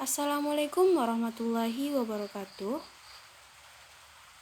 Assalamualaikum warahmatullahi wabarakatuh.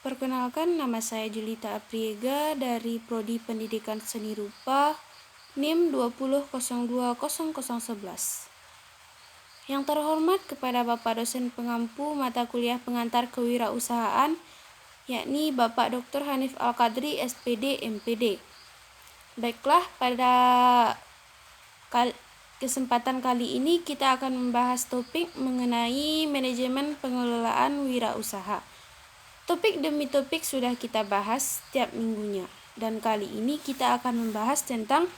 Perkenalkan, nama saya Julita Apriega dari Prodi Pendidikan Seni Rupa NIM 20020011. Yang terhormat kepada Bapak dosen pengampu mata kuliah pengantar kewirausahaan, yakni Bapak Dr. Hanif Al-Qadri, SPD, MPD. Baiklah, pada kesempatan kali ini kita akan membahas topik mengenai manajemen pengelolaan wirausaha. Topik demi topik sudah kita bahas setiap minggunya, dan kali ini kita akan membahas tentang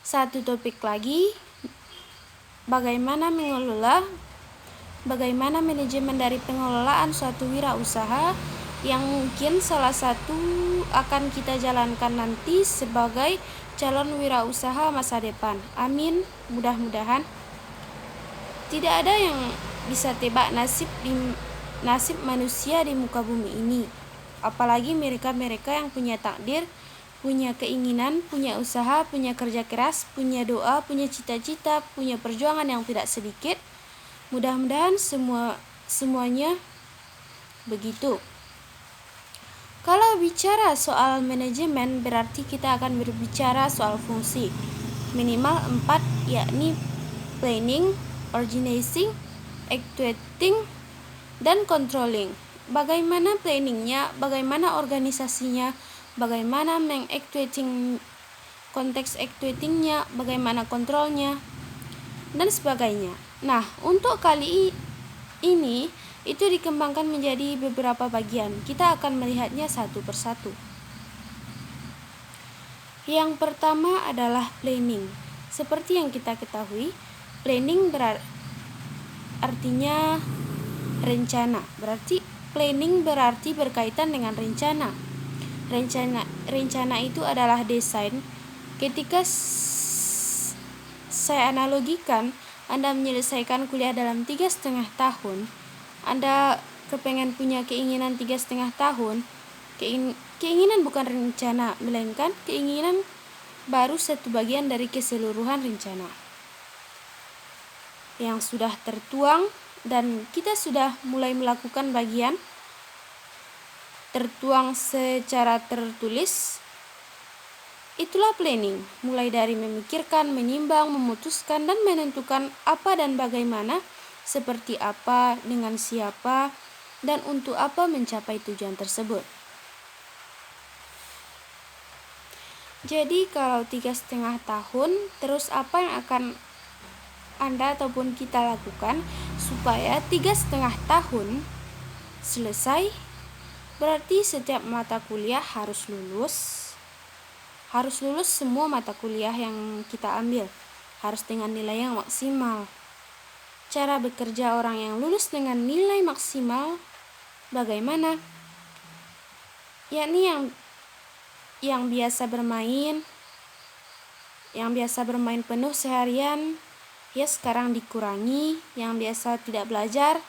satu topik lagi, bagaimana manajemen dari pengelolaan suatu wirausaha yang mungkin salah satu akan kita jalankan nanti sebagai calon wirausaha masa depan. Amin, mudah-mudahan. Tidak ada yang bisa tebak nasib manusia di muka bumi ini, apalagi mereka-mereka yang punya takdir, punya keinginan, punya usaha, punya kerja keras, punya doa, punya cita-cita, punya perjuangan yang tidak sedikit. Mudah-mudahan semuanya begitu. Kalau bicara soal manajemen, berarti kita akan berbicara soal fungsi minimal 4, yakni planning, organizing, executing, dan controlling. Bagaimana planningnya, bagaimana organisasinya, bagaimana konteks executingnya, bagaimana kontrolnya, dan sebagainya. Nah, untuk kali ini itu dikembangkan menjadi beberapa bagian. Kita akan melihatnya satu persatu. Yang pertama adalah planning. Seperti yang kita ketahui, planning artinya rencana. Berarti planning berarti berkaitan dengan rencana. Rencana itu adalah desain. Ketika saya analogikan, Anda menyelesaikan kuliah dalam 3,5 tahun, Anda kepengen punya keinginan 3,5 tahun. Keinginan bukan rencana, melainkan keinginan baru satu bagian dari keseluruhan rencana yang sudah tertuang, dan kita sudah mulai melakukan bagian tertuang secara tertulis. Itulah planning, mulai dari memikirkan, menimbang, memutuskan, dan menentukan apa dan bagaimana, seperti apa, dengan siapa, dan untuk apa mencapai tujuan tersebut. Jadi kalau 3,5 tahun, terus apa yang akan Anda ataupun kita lakukan supaya 3,5 tahun selesai? Berarti setiap mata kuliah harus lulus semua mata kuliah yang kita ambil, harus dengan nilai yang maksimal. Cara bekerja orang yang lulus dengan nilai maksimal bagaimana? Yakni yang biasa bermain penuh seharian, ya sekarang dikurangi. Yang biasa tidak belajar,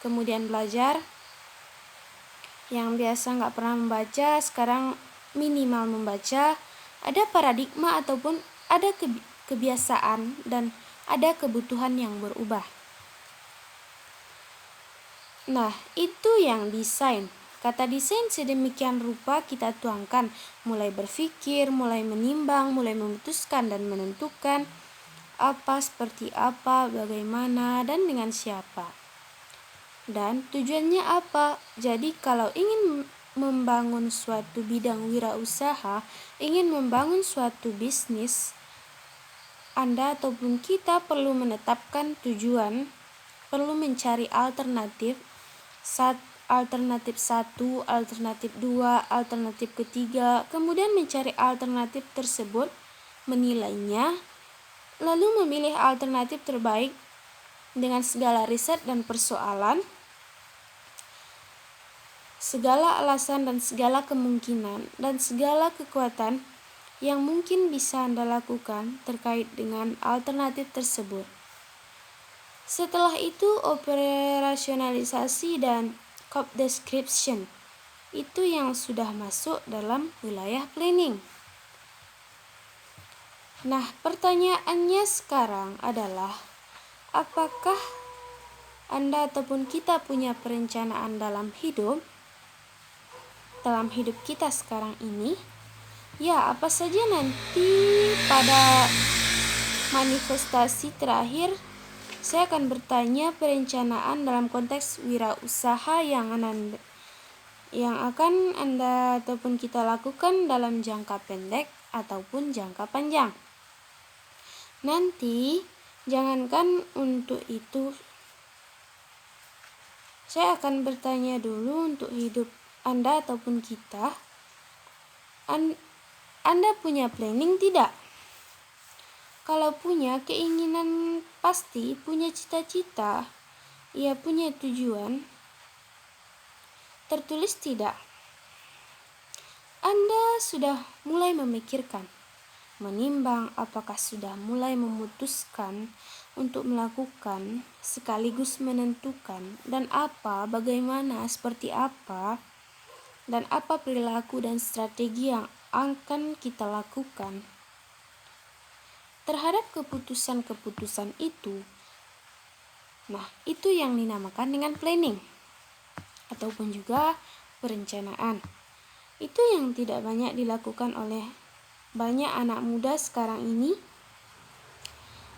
kemudian belajar. Yang biasa nggak pernah membaca, sekarang minimal membaca. Ada paradigma ataupun ada kebiasaan dan ada kebutuhan yang berubah. Nah, itu yang desain. Kata desain sedemikian rupa kita tuangkan, mulai berpikir, mulai menimbang, mulai memutuskan dan menentukan apa, seperti apa, bagaimana, dan dengan siapa. Dan tujuannya apa? Jadi kalau ingin membangun suatu bidang wirausaha, ingin membangun suatu bisnis, Anda ataupun kita perlu menetapkan tujuan, perlu mencari alternatif 1, alternatif 2, alternatif ketiga, kemudian mencari alternatif tersebut, menilainya, lalu memilih alternatif terbaik dengan segala riset dan persoalan, segala alasan dan segala kemungkinan dan segala kekuatan yang mungkin bisa Anda lakukan terkait dengan alternatif tersebut. Setelah itu operasionalisasi dan scope description. Itu yang sudah masuk dalam wilayah planning. Nah, pertanyaannya sekarang adalah, apakah Anda ataupun kita punya perencanaan dalam hidup kita sekarang ini, ya apa saja nanti pada manifestasi terakhir saya akan bertanya perencanaan dalam konteks wirausaha yang akan Anda ataupun kita lakukan dalam jangka pendek ataupun jangka panjang. Nanti jangankan untuk itu, saya akan bertanya dulu untuk hidup Anda ataupun kita. Anda punya planning tidak? Kalau punya keinginan, pasti punya cita-cita, ia punya tujuan, tertulis tidak? Anda sudah mulai memikirkan, menimbang, apakah sudah mulai memutuskan untuk melakukan sekaligus menentukan dan apa, bagaimana, seperti apa, dan apa perilaku dan strategi yang akan kita lakukan terhadap keputusan-keputusan itu. Nah, itu yang dinamakan dengan planning ataupun juga perencanaan. Itu yang tidak banyak dilakukan oleh banyak anak muda sekarang ini.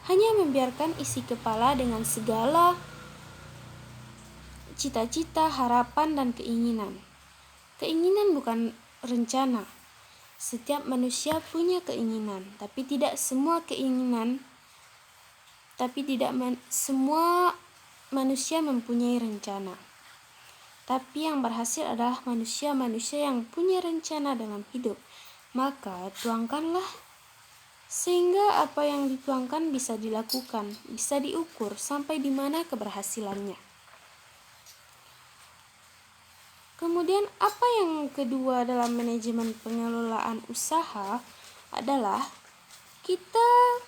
Hanya membiarkan isi kepala dengan segala cita-cita, harapan, dan keinginan. Keinginan bukan rencana. Setiap manusia punya keinginan, tapi tidak semua semua manusia mempunyai rencana. Tapi yang berhasil adalah manusia-manusia yang punya rencana dalam hidup. Maka tuangkanlah sehingga apa yang dituangkan bisa dilakukan, bisa diukur sampai di mana keberhasilannya. Kemudian apa yang kedua dalam manajemen pengelolaan usaha adalah kita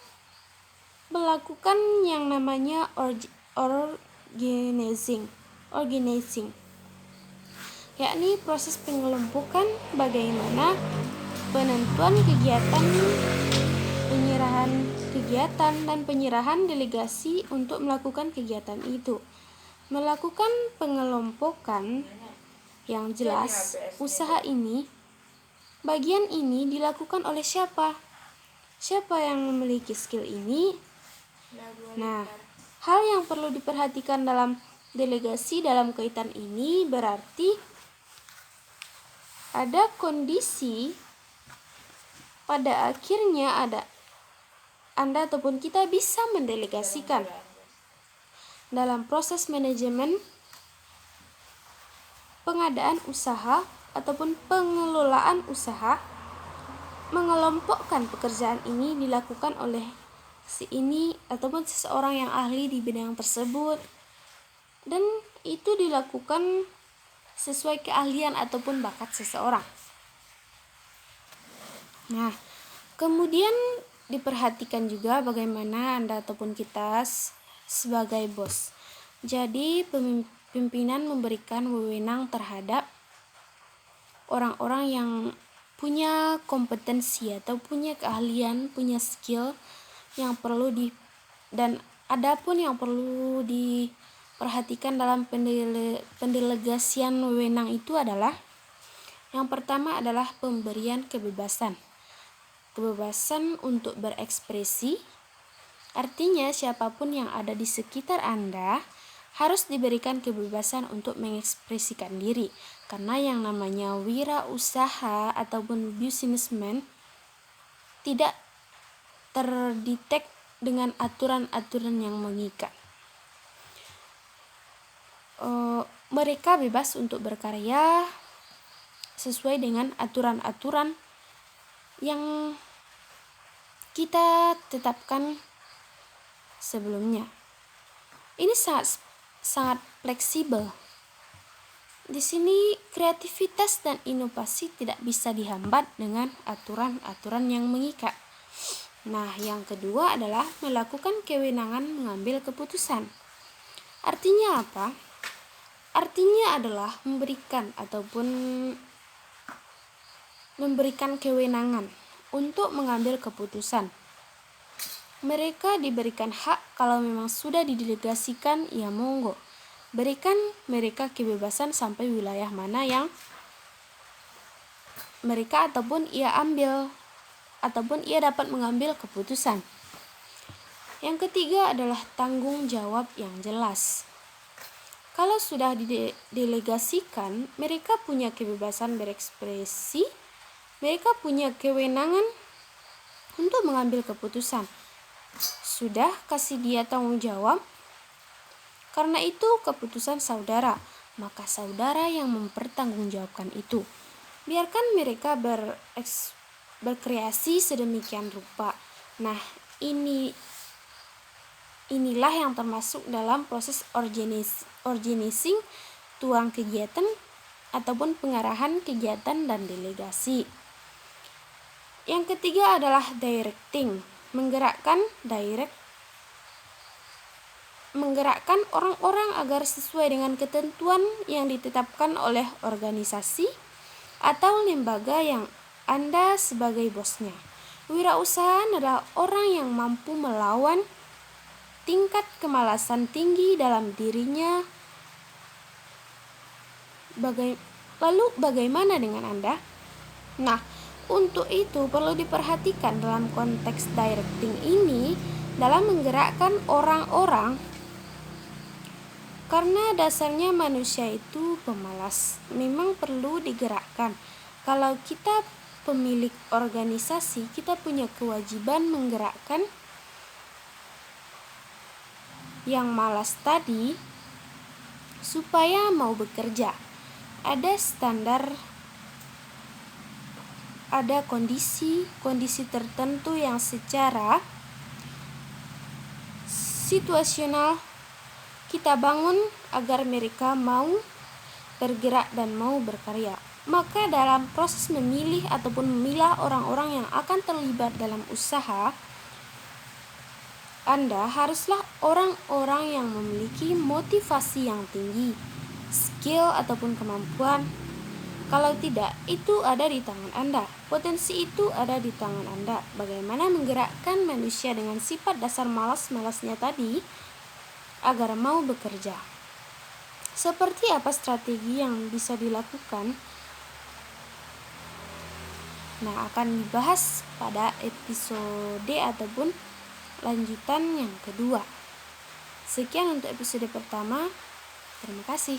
melakukan yang namanya organizing, yakni proses pengelompokan bagaimana penentuan kegiatan, penyerahan kegiatan, dan penyerahan delegasi untuk melakukan kegiatan itu. Melakukan pengelompokan yang jelas, usaha ini, bagian ini dilakukan oleh siapa? Siapa yang memiliki skill ini? Nah, hal yang perlu diperhatikan dalam delegasi dalam kaitan ini berarti ada kondisi pada akhirnya Anda ataupun kita bisa mendelegasikan dalam proses manajemen pengadaan usaha ataupun pengelolaan usaha. Mengelompokkan pekerjaan ini dilakukan oleh si ini ataupun seseorang yang ahli di bidang tersebut, dan itu dilakukan sesuai keahlian ataupun bakat seseorang. Nah, kemudian diperhatikan juga bagaimana Anda ataupun kita sebagai bos. Jadi pimpinan memberikan wewenang terhadap orang-orang yang punya kompetensi atau punya keahlian, punya skill yang perlu dan adapun yang perlu diperhatikan dalam pendelegasian wewenang itu adalah yang pertama adalah pemberian kebebasan untuk berekspresi. Artinya siapapun yang ada di sekitar Anda harus diberikan kebebasan untuk mengekspresikan diri, karena yang namanya wirausaha ataupun businessman tidak terdetek dengan aturan-aturan yang mengikat. Mereka bebas untuk berkarya sesuai dengan aturan-aturan yang kita tetapkan sebelumnya. Ini sangat fleksibel. Di sini kreativitas dan inovasi tidak bisa dihambat dengan aturan-aturan yang mengikat. Nah, yang kedua adalah melakukan kewenangan mengambil keputusan. Artinya apa? Artinya adalah memberikan kewenangan untuk mengambil keputusan. Mereka diberikan hak kalau memang sudah didelegasikan, ya monggo. Berikan mereka kebebasan sampai wilayah mana yang mereka ataupun ia dapat mengambil keputusan. Yang ketiga adalah tanggung jawab yang jelas. Kalau sudah didelegasikan, mereka punya kebebasan berekspresi, mereka punya kewenangan untuk mengambil keputusan. Sudah kasih dia tanggung jawab, karena itu keputusan saudara, maka saudara yang mempertanggungjawabkan itu. Biarkan mereka berkreasi sedemikian rupa. Nah, inilah yang termasuk dalam proses organizing tuang kegiatan ataupun pengarahan kegiatan dan delegasi. Yang ketiga adalah directing, menggerakkan orang-orang agar sesuai dengan ketentuan yang ditetapkan oleh organisasi atau lembaga yang Anda sebagai bosnya. Wirausahaan adalah orang yang mampu melawan tingkat kemalasan tinggi dalam dirinya. Lalu bagaimana dengan Anda? Nah, untuk itu perlu diperhatikan dalam konteks directing ini dalam menggerakkan orang-orang, karena dasarnya manusia itu pemalas, memang perlu digerakkan. Kalau kita pemilik organisasi, kita punya kewajiban menggerakkan yang malas tadi supaya mau bekerja. Ada standar, ada kondisi tertentu yang secara situasional kita bangun agar mereka mau bergerak dan mau berkarya. Maka dalam proses memilih ataupun memilah orang-orang yang akan terlibat dalam usaha Anda, haruslah orang-orang yang memiliki motivasi yang tinggi, skill ataupun kemampuan. Kalau tidak, itu ada di tangan Anda. Potensi itu ada di tangan Anda. Bagaimana menggerakkan manusia dengan sifat dasar malas-malasnya tadi agar mau bekerja. Seperti apa strategi yang bisa dilakukan? Nah, akan dibahas pada episode ataupun lanjutan yang kedua. Sekian untuk episode pertama. Terima kasih.